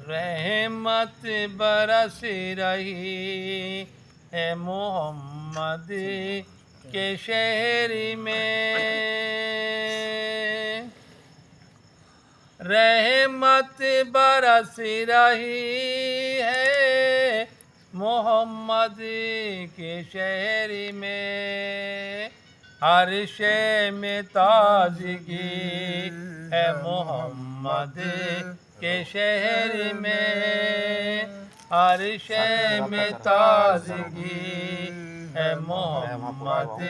رحمت برس رہی ہے محمد کے شہر میں، رحمت برس رہی ہے محمد کے شہر میں، ہر شے میں تازگی ہے محمد کے شہر میں، ہر شے میں تازگی ہے محمد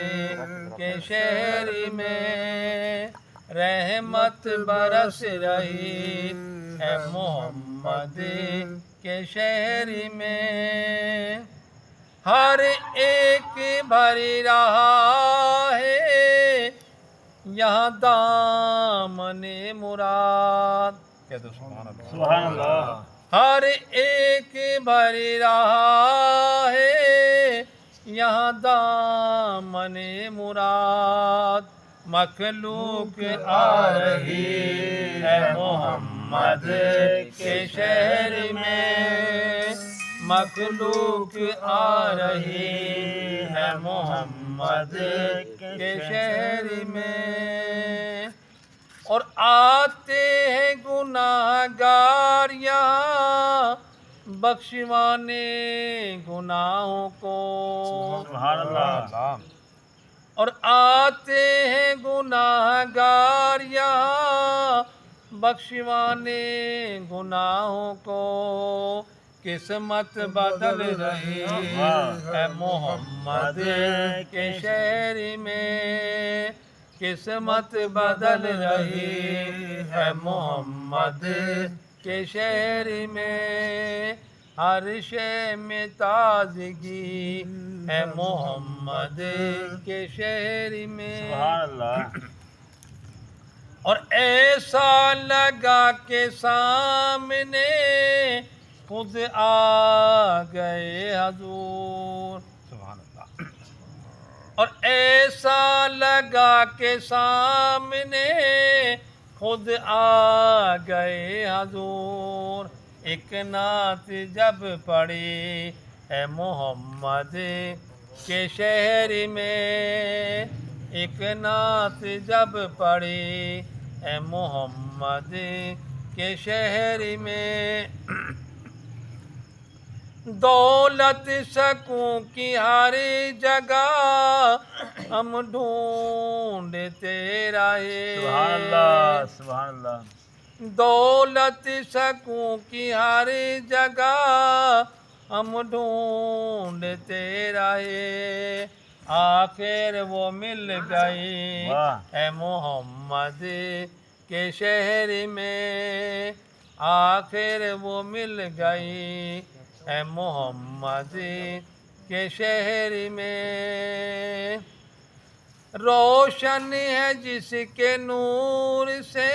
کے شہر میں، رحمت برس رہی ہے محمد کے شہر میں، ہر ایک بھر رہا ہے یہاں دامن مراد، سبحان اللہ۔ ہر ایک بھر رہا ہے یہاں دامن مراد، مخلوق آ رہی ہے محمد کے شہر میں، مخلوق آ رہی ہے محمد کے شہر میں، اور آتے ہیں گناہ گار یہاں بخشوانے گناہوں کو، سبحان اللہ۔ اور آتے ہیں گناہ گار یہاں بخشوانے گناہوں کو، قسمت بدل رہی ہے محمد کے شہر میں، قسمت بدل رہی ہے محمد کے شہر میں، ہر شے میں تازگی ہے محمد کے شہر میں، سبحان اللہ۔ اور ایسا لگا کہ سامنے خود آ گئے حضور، سبحان اللہ۔ اور ایسا لگا کہ سامنے خود آ گئے حضور، ایک نعت جب پڑھی ہے محمد کے شہر میں، ایک نعت جب پڑھی ہے محمد کے شہر میں، دولت سکون کی ہر جگہ ہم ڈھونڈتے رہے، سبحان اللہ، سبحان اللہ۔ دولت سکون کی ہر جگہ ہم ڈھونڈتے رہے، آخر وہ مل گئی ہے محمد کے شہر میں، آخر وہ مل گئی ہے محمد کے شہر میں، روشن ہے جس کے نور سے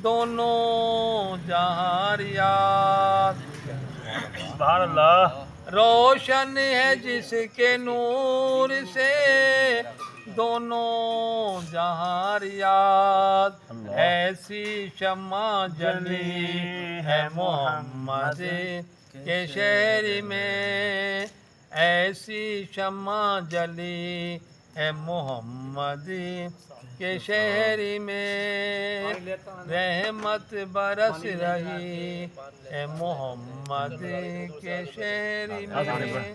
دونوں جہاں ریاض، سبحان اللہ۔ روشن ہے جس کے نور سے دونوں جہاں ریاض، ایسی شمع جلی ہے محمد کے شہر میں، ایسی شمع جلی ہے محمد کے شہر میں، رحمت برس رہی ہے محمد کے شہر میں۔